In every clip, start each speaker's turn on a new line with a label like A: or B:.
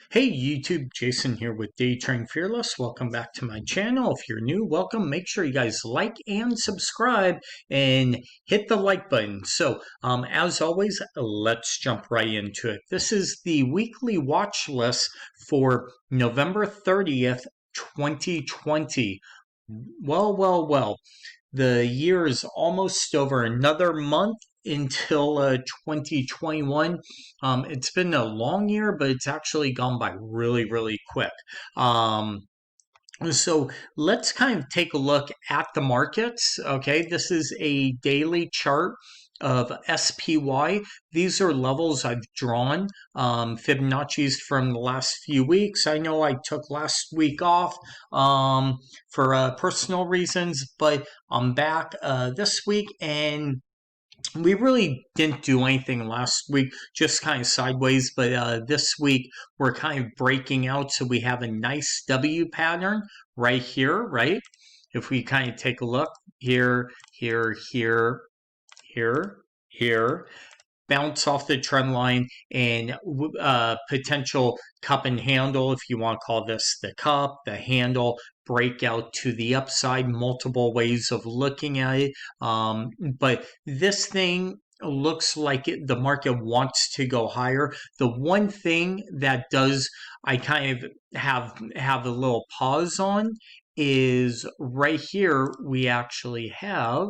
A: Hey YouTube, Jason here with Day Train Fearless. Welcome back to my channel. If you're new, welcome. Make sure you guys like and subscribe and hit the like button. As always, let's jump right into it. This is the weekly watch list for November 30th, 2020. Well. The year is almost over. Another month until 2021. It's been a long year, but it's actually gone by really quick. So let's kind of take a look at the markets. Okay, this is a daily chart of SPY. These are levels I've drawn, Fibonacci's from the last few weeks. I know I took last week off for personal reasons, but I'm back this week, and we really didn't do anything last week, just kind of sideways, but this week we're kind of breaking out, so we have a nice W pattern right here, right? If we kind of take a look here, here, bounce off the trend line, and potential cup and handle, if you want to call this the cup, the handle, breakout to the upside, multiple ways of looking at it. But this thing looks like the market wants to go higher. The one thing that does I kind of have a little pause on is right here we actually have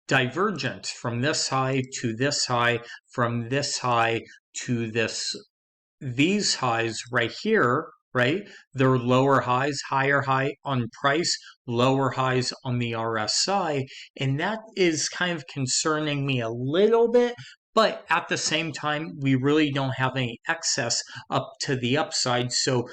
A: divergence from this high to this high, from this high to these highs right here, right? They're lower highs, higher high on price, lower highs on the RSI, and that is kind of concerning me a little bit. But at the same time, we really don't have any excess up to the upside. So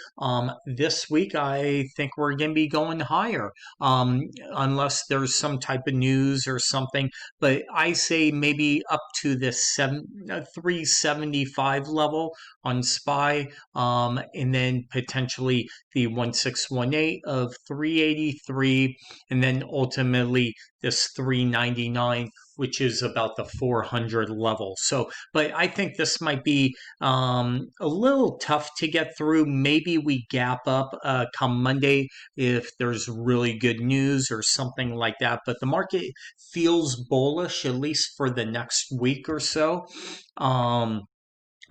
A: this week, I think we're going to be going higher, unless there's some type of news or something. But I say maybe up to this 375 level on SPY, and then potentially the 1618 of 383, and then ultimately this 399, which is about the 400 level. So, but I think this might be a little tough to get through. Maybe we gap up come Monday if there's really good news or something like that. But the market feels bullish, at least for the next week or so.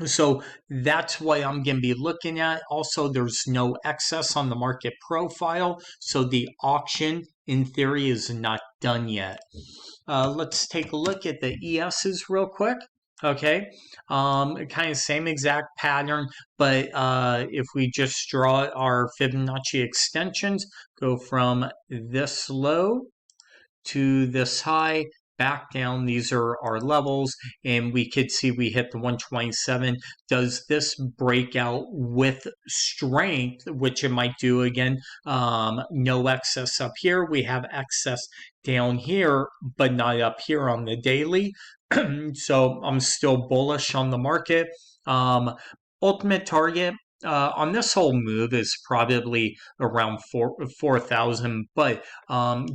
A: So that's what I'm going to be looking at. Also, there's no excess on the market profile, so the auction in theory is not done yet. Let's take a look at the ESs real quick. Okay, kind of same exact pattern, but if we just draw our Fibonacci extensions, go from this low to this high, back down. These are our levels, and we could see we hit the 127. Does this break out with strength, which it might do again? No excess up here. We have excess down here, but not up here on the daily. So I'm still bullish on the market. Ultimate target on this whole move is probably around 4,000, but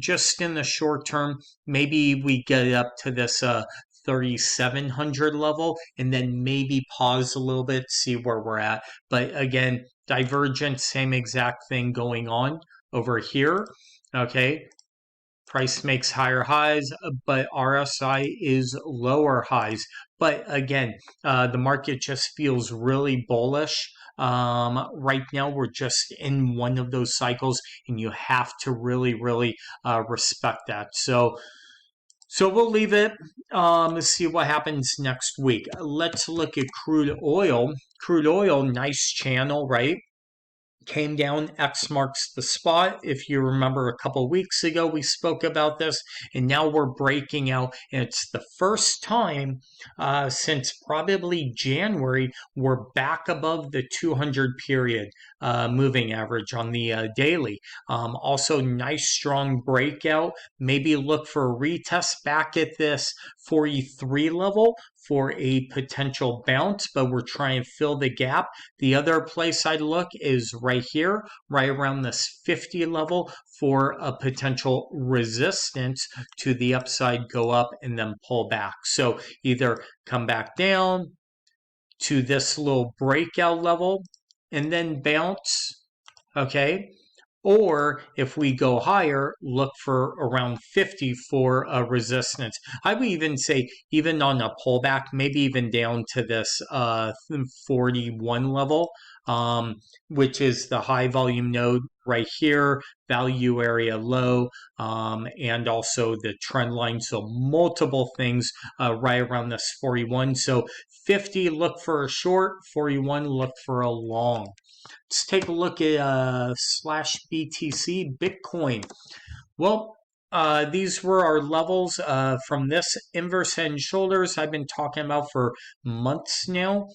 A: just in the short term, maybe we get up to this 3,700 level and then maybe pause a little bit, see where we're at. But again, divergent, same exact thing going on over here. Okay, price makes higher highs, but RSI is lower highs. But again, the market just feels really bullish. Right now, we're just in one of those cycles, and you have to really respect that. So we'll leave it. Let's see what happens next week. Let's look at crude oil. Crude oil, nice channel, right? Came down, X marks the spot. If you remember a couple weeks ago, we spoke about this, and now we're breaking out, and it's the first time since probably January we're back above the 200 period moving average on the daily. Also, nice strong breakout. Maybe look for a retest back at this 43 level for a potential bounce, but we're trying to fill the gap. The other place I'd look is right here, right around this 50 level for a potential resistance to the upside, go up and then pull back. So either come back down to this little breakout level and then bounce, okay? Or if we go higher, look for around 50 for a resistance. I would even say, even on a pullback, maybe even down to this 41 level, which is the high volume node right here, value area low, and also the trend line. So multiple things right around this 41. So 50, look for a short, 41, look for a long. Let's take a look at slash BTC Bitcoin. Well, these were our levels from this inverse head and shoulders I've been talking about for months now.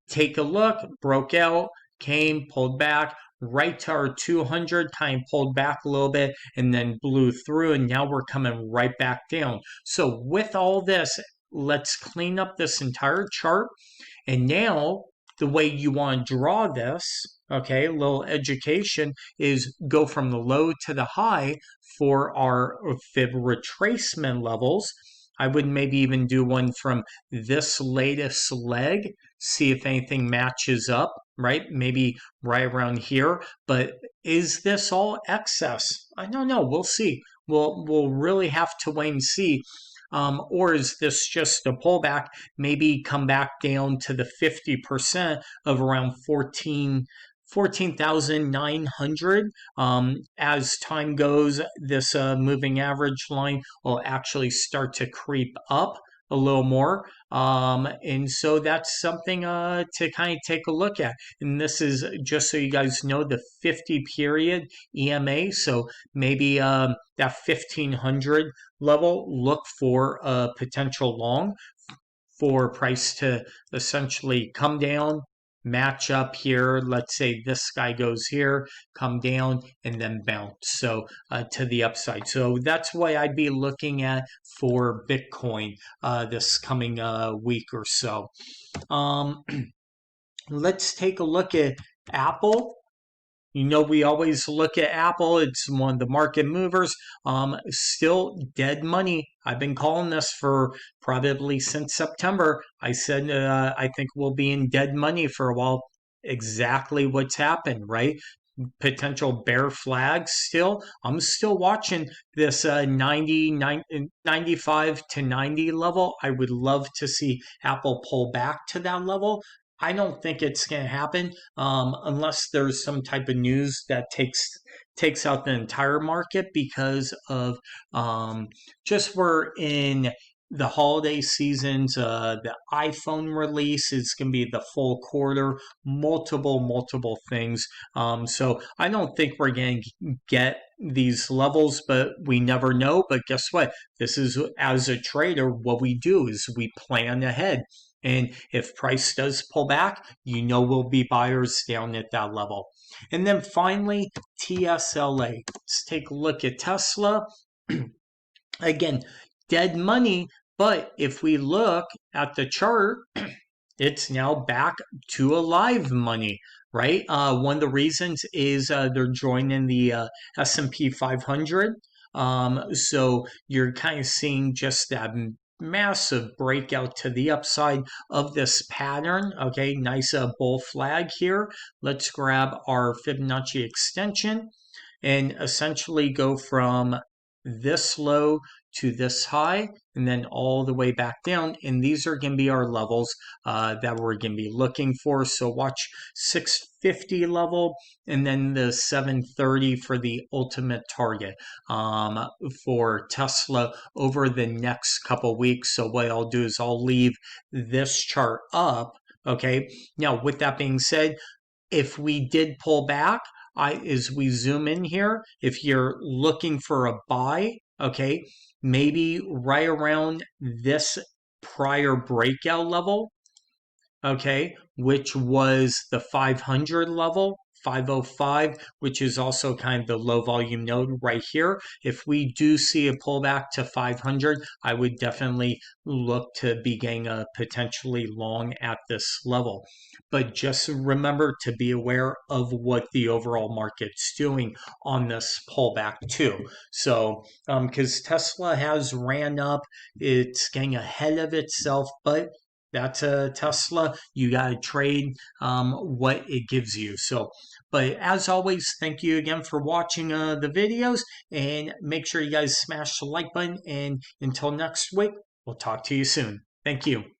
A: Take a look, broke out, came, pulled back, right to our 200, kind of pulled back a little bit, and then blew through, and now we're coming right back down. So with all this, let's clean up this entire chart. And now the way you want to draw this, okay, a little education, is go from the low to the high for our fib retracement levels. I would maybe even do one from this latest leg, see if anything matches up, right? Maybe right around here. But is this all excess? I don't know. We'll see. We'll really have to wait and see. Or is this just a pullback? Maybe come back down to the 50% of around 14,900. As time goes, this moving average line will actually start to creep up a little more. And so that's something to kind of take a look at. And this is just so you guys know the 50 period EMA. So maybe that 1500 level, look for a potential long for price to essentially come down, match up here. Let's say this guy goes here, come down, and then bounce. So to the upside. So that's what I'd be looking at for Bitcoin this coming week or so. Let's take a look at Apple. You know, we always look at Apple. It's one of the market movers. Still dead money. I've been calling this for probably since September. I said I think we'll be in dead money for a while. Exactly what's happened, right? Potential bear flags still. I'm still watching this 95 to 90 level. I would love to see Apple pull back to that level. I don't think it's going to happen unless there's some type of news that takes out the entire market because of just we're in the holiday seasons. The iPhone release is going to be the full quarter, multiple things. So I don't think we're going to get these levels, but we never know. But guess what? This is, as a trader, what we do is we plan ahead. And if price does pull back, you know we'll be buyers down at that level. And then finally, TSLA. Let's take a look at Tesla. Again, dead money, but if we look at the chart, it's now back to a live money, right? One of the reasons is they're joining the S&P 500. So you're kind of seeing just that massive breakout to the upside of this pattern. Okay, nice bull flag here. Let's grab our Fibonacci extension and essentially go from this low to this high and then all the way back down, and these are going to be our levels that we're going to be looking for. So watch 650 level and then the 730 for the ultimate target for Tesla over the next couple weeks. So what I'll do is I'll leave this chart up. Okay, now with that being said, if we did pull back, as we zoom in here, if you're looking for a buy, okay, maybe right around this prior breakout level, okay, which was the 500 level, 505, which is also kind of the low volume node right here. If we do see a pullback to 500, I would definitely look to be getting a potentially long at this level. But just remember to be aware of what the overall market's doing on this pullback too. So, because Tesla has ran up, it's getting ahead of itself, but That's a Tesla. You got to trade what it gives you. So, but as always, thank you again for watching the videos, and make sure you guys smash the like button. And until next week, we'll talk to you soon. Thank you.